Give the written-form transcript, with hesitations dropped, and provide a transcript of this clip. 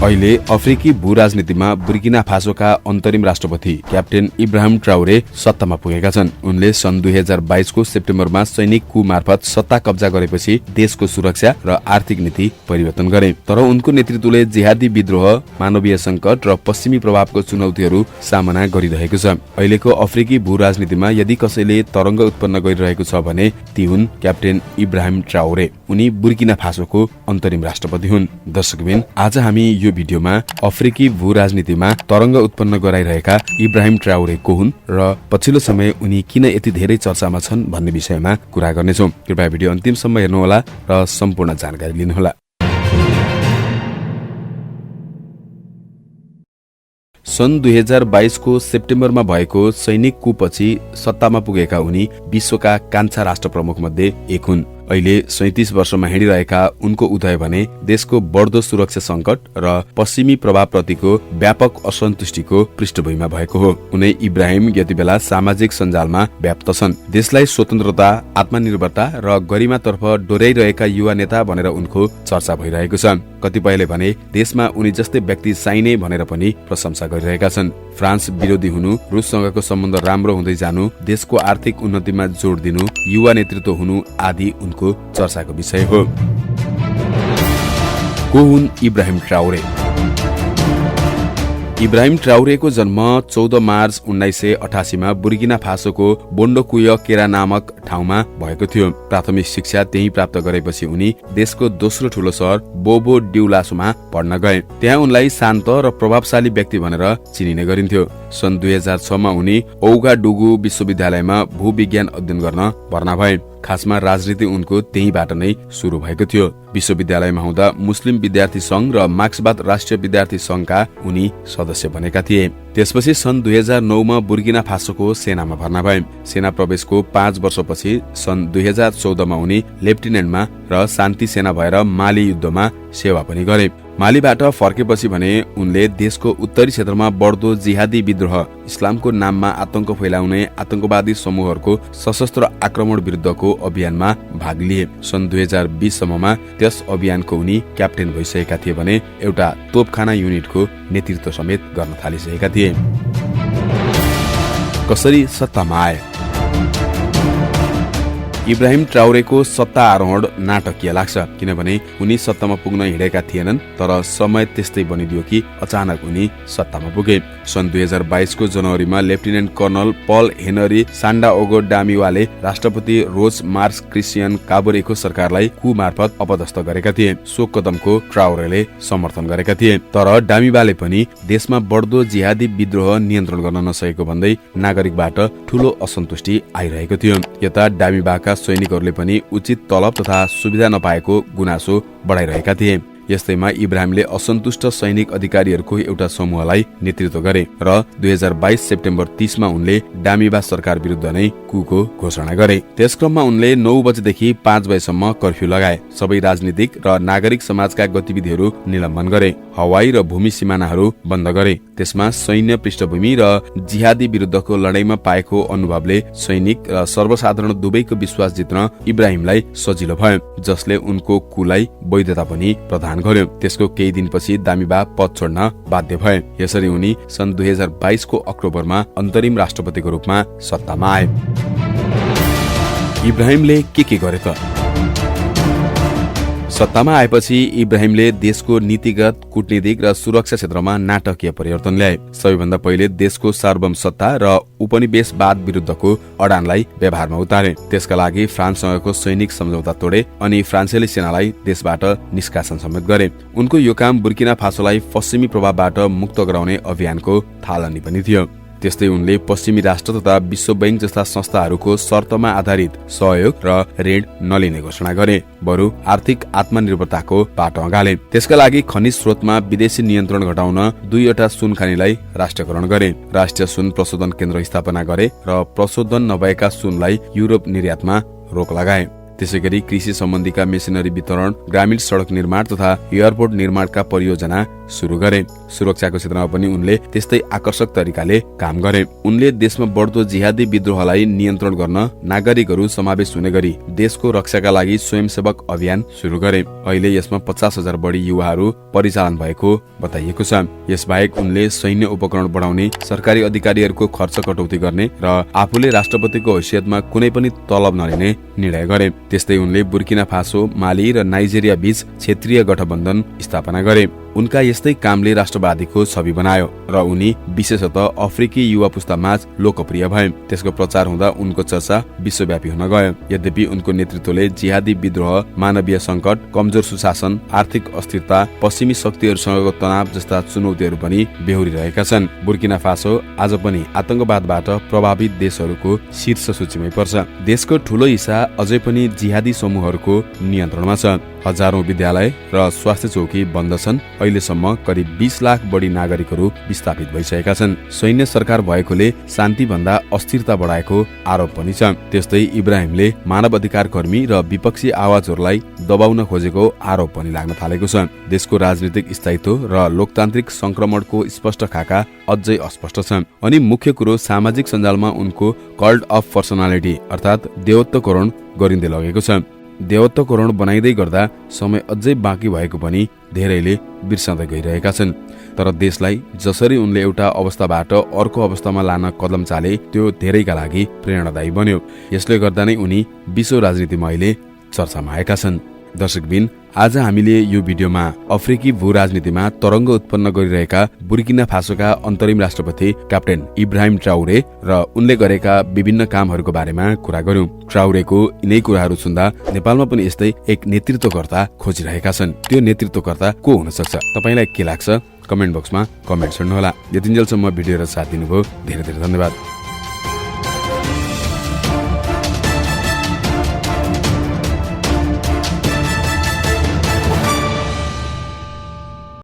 अहिले अफ्रिकी भू-राजनीतिमा बुर्किना फासोका अन्तरिम राष्ट्रपति क्याप्टेन इब्राहिम ट्राउरे सत्तामा पुगेका छन्। उनले सन् 2022 को सेप्टेम्बरमा सैनिक कू मार्फत सत्ता कब्जा गरेपछि देशको सुरक्षा र आर्थिक नीति परिवर्तन गरे। तर उनको नेतृत्वले जिहादी विद्रोह, मानवीय संकट र पश्चिमी प्रभावको चुनौतीहरू सामना गरिरहेको छ। अहिलेको अफ्रिकी भू-राजनीतिमा यदि कसैले तरंग उत्पन्न गरिरहेको छ भने ती हुन् क्याप्टेन इब्राहिम ट्राउरे। उनी बुर्किना फासोको अन्तरिम राष्ट्रपति हुन्। दर्शकबिन, आज हामी यो भिडियोमा अफ्रिकी भू-राजनीतिमा तरंग उत्पन्न गराइरहेका इब्राहिम ट्राउरे को हुन् र पछिल्लो समय उनी किन यति धेरै चर्चामा छन् भन्ने विषयमा कुरा गर्नेछौँ। कृपया भिडियो अन्तिमसम्म हेर्नुहोला र सम्पूर्ण जानकारी लिनुहोला। सन् 2022 को सेप्टेम्बरमा भएको सैनिक कुपछि सत्तामा पुगेका उनी विश्वका कान्छा राष्ट्र प्रमुख मध्ये एक हुन्। अहिले 37 वर्षमा हिँडिरहेका उनको उदय भने देशको बढ्दो सुरक्षा संकट र पश्चिमी प्रभावप्रतिको व्यापक असन्तुष्टिको पृष्ठभूमिमा भएको हो। उनै इब्राहिम यति बेला सामाजिक सञ्जालमा व्याप्त छन्। देशलाई स्वतन्त्रता, आत्मनिर्भरता र गरिमातर्फ डोर्याइरहेका युवा नेता भनेर उनको चर्चा भइरहेको छ। कतिपयले भने देशमा उनी जस्तै व्यक्ति चाहिने भनेर पनि प्रशंसा गरिरहेका छन्। फ्रान्स विरोधी हुनु, रुससँगको सम्बन्ध राम्रो हुँदै जानु, देशको आर्थिक उन्नतिमा जोड दिनु, युवा नेतृत्व हुनु आदि उनको चर्चाको विषय हो। को हुन् इब्राहिम ट्राउरे? इब्राहिम ट्राउरेको जन्म 14 मार्च 1988 मा बुर्किना फासोको बोन्डोकुय केरा नामक ठाउँमा भएको थियो। प्राथमिक शिक्षा त्यही प्राप्त गरेपछि उनी देशको दोस्रो ठूलो सहर बोबो डिउलासोमा पढ्न गए। त्यहाँ उनलाई शान्त र प्रभावशाली व्यक्ति भनेर चिनिने गरिन्थ्यो। सन् 2006 मा उनी औगाडुगु विश्वविद्यालयमा भूविज्ञान अध्ययन गर्न भर्ना भए। खासमा राजनीति उनको त्यहीबाट नै सुरु भएको थियो। विश्वविद्यालयमा हुँदा मुस्लिम विद्यार्थी संघ र मार्क्सवाद राष्ट्रिय विद्यार्थी संघका उनी सदस्य बनेका थिए। त्यसपछि सन् 2009 मा बुर्किना फासोको सेनामा भर्ना भए। सेना प्रवेशको 5 वर्षपछि सन् 2014 मा उनी लेफ्टिनेन्टमा र शान्ति सेना भएर माली युद्धमा सेवा पनि गरे। मालीबाट फर्केपछि भने उनले देशको उत्तरी क्षेत्रमा बढ्दो जिहादी विद्रोह, इस्लामको नाममा आतंक फैलाउने आतंकवादी समूहहरूको सशस्त्र आक्रमण विरुद्धको अभियानमा भाग लिए। सन् 2020 सम्ममा त्यस अभियानको उनी क्याप्टेन भइसकेका थिए भने एउटा तोपखाना युनिटको नेतृत्व समेत गर्न थालिसकेका थिए। कसरी सत्तामा आए? इब्राहिम ट्राउरेको सत्ता आरोहण नाटकीय लाग्छ, किनभने उनी सत्तामा पुग्न हिँडेका थिएनन्, तर समय त्यस्तै बनिदियो कि अचानक उनी सत्तामा पुगे। सन् 2022 को जनवरीमा लेफ्टिनेन्ट कर्नल पल हेनरी सान्डाओगो डामिवाले राष्ट्रपति रोज मार्क्स क्रिस्चियन काबोरेको सरकारलाई कू मार्फत अपदस्थ गरेका थिए। सो कदमको ट्राउरेले समर्थन गरेका थिए। तर डामिवाले पनि देशमा बढ्दो जिहादी विद्रोह नियन्त्रण गर्न नसकेको भन्दै नागरिकबाट ठूलो असन्तुष्टि आइरहेको थियो। यता डामिवाका सैनिकहरूले पनि उचित तलब तथा सुविधा नपाएको गुनासो बढाइरहेका थिए। यस्तैमा इब्राहिमले असन्तुष्ट सैनिक अधिकारीहरूको एउटा समूहलाई नेतृत्व गरे र 2022 सेप्टेम्बर 30 मा उनले डामिबा सरकार विरुद्ध नै कूको घोषणा गरे। त्यसक्रममा उनले 9 बजेदेखि 5 बजेसम्म कर्फ्यू लगाए। सबै राजनीतिक र नागरिक समाजका गतिविधिहरू निलम्बन गरे। हवाई र भूमि सीमानाहरू बन्द गरे। त्यसमा सैन्य पृष्ठभूमि र जिहादी विरुद्धको लडाईँमा पाएको अनुभवले सैनिक र सर्वसाधारण दुवैको विश्वास जित्न इब्राहिमलाई सजिलो भयो, जसले उनको कूलाई वैधता पनि प्रदान गर्यो। त्यसको केही दिनपछि दामिबा पद छोड्न बाध्य भए। यसरी उनी सन् 2022 को अक्टोबरमा अन्तरिम राष्ट्रपतिको रूपमा सत्तामा आए। इब्राहिमले के गरे त? सत्तामा आएपछि इब्राहिमले देशको नीतिगत, कूटनीतिक र सुरक्षा क्षेत्रमा नाटकीय परिवर्तन ल्याए। सबैभन्दा पहिले देशको सार्वभौम सत्ता र उपनिवेशवाद विरुद्धको अडानलाई व्यवहारमा उतारे। त्यसका लागि फ्रान्ससँगको सैनिक सम्झौता तोडे अनि फ्रान्सेली सेनालाई देशबाट निष्कासन समेत गरे। उनको यो काम बुर्किना फासोलाई पश्चिमी प्रभावबाट मुक्त गराउने अभियानको थालनी पनि थियो। त्यस्तै उनले पश्चिमी राष्ट्र तथा विश्व बैंक जस्ता संस्थाहरूको शर्तमा आधारित सहयोग र ऋण नलिने घोषणा गरे, बरु आर्थिक आत्मनिर्भरताको बाटो अँगाले। त्यसका लागि खनिज स्रोतमा विदेशी नियन्त्रण घटाउन 2वटा सुन खानीलाई राष्ट्रियकरण गरे। राष्ट्रिय सुन प्रशोधन केन्द्र स्थापना गरे र प्रशोधन नभएका सुनलाई युरोप निर्यातमा रोक लगाए। त्यसैगरी कृषि सम्बन्धीका मेसिनरी वितरण, ग्रामीण सडक निर्माण तथा एयरपोर्ट निर्माणका परियोजना सुरु गरे। सुरक्षाको क्षेत्रमा पनि उनले त्यस्तै आकर्षक तरिकाले काम गरे। उनले देशमा बढ्दो जिहादी विद्रोहलाई नियन्त्रण गर्न नागरिकहरू समावेश हुने गरी देशको रक्षाका लागि स्वयंसेवक अभियान सुरु गरे। अहिले यसमा 50,000 बढी युवाहरू परिचालन भएको बताइएको छ। यसबाहेक उनले सैन्य उपकरण बढाउने, सरकारी अधिकारीहरूको खर्च कटौती गर्ने र आफूले राष्ट्रपतिको हैसियतमा कुनै पनि तलब नलिने निर्णय गरे। त्यस्तै उनले बुर्किना फासो, माली र नाइजेरिया बीच क्षेत्रीय गठबन्धन स्थापना गरे। उनका यस्तै कामले राष्ट्रवादीको छवि बनायो र उनी विशेषतः अफ्रिकी युवा पुस्तामाझ लोकप्रिय भए। त्यसको प्रचार हुँदा उनको चर्चा विश्वव्यापी हुन गयो। यद्यपि उनको नेतृत्वले जिहादी विद्रोह, मानवीय संकट, कमजोर सुशासन, आर्थिक अस्थिरता, पश्चिमी शक्तिहरूसँगको तनाव जस्ता चुनौतीहरू पनि बेहोरिरहेका छन्। बुर्किना फासो आज पनि आतंकवादबाट प्रभावित देशहरूको शीर्ष सूचीमै पर्छ। देशको ठूलो हिस्सा अझै पनि जिहादी समूहहरूको नियन्त्रणमा छ। हजारौं विद्यालय र स्वास्थ्य चौकी बन्द छन्। अहिलेसम्म करिब 20 लाख बढी नागरिकहरू विस्थापित भइसकेका छन्। सैन्य सरकार भएकोले शान्ति भन्दा अस्थिरता बढाएको आरोप पनि छ। त्यस्तै इब्राहिमले मानव अधिकार कर्मी र विपक्षी आवाजहरूलाई दबाउन खोजेको आरोप पनि लाग्न थालेको छ। देशको राजनीतिक स्थायित्व र लोकतान्त्रिक संक्रमणको स्पष्ट खाका अझै अस्पष्ट छ। अनि मुख्य कुरो सामाजिक सञ्जालमा उनको कल्ट अफ पर्सनालिटी अर्थात् देवत्वकरण गरिँदै लगेको छ। देवत्वकरण बनाइँदै गर्दा समय अझै बाँकी भएको पनि धेरैले बिर्सँदै गइरहेका छन्। तर देशलाई जसरी उनले एउटा अवस्थाबाट अर्को अवस्थामा लान कदम चाले त्यो धेरैका लागि प्रेरणादायी बन्यो। यसले गर्दा नै उनी विश्व राजनीतिमा अहिले चर्चामा आएका छन्। दर्शकबिन, आज हामीले यो भिडियोमा अफ्रिकी भू राजनीतिमा तरङ्ग उत्पन्न गरिरहेका बुर्किना फासोका अन्तरिम राष्ट्रपति क्याप्टेन इब्राहिम ट्राउरे र उनले गरेका विभिन्न कामहरूको बारेमा कुरा गर्यौं। ट्राउरेको यिनै कुराहरू सुन्दा नेपालमा पनि यस्तै एक नेतृत्वकर्ता खोजिरहेका छन्। त्यो नेतृत्वकर्ता को हुन सक्छ? तपाईलाई के लाग्छ? कमेन्ट बक्समा कमेन्ट छोड्नुहोला। यतिन्जेलसम्म भिडियो र साथ दिनुभयो धेरै धेरै धन्यवाद।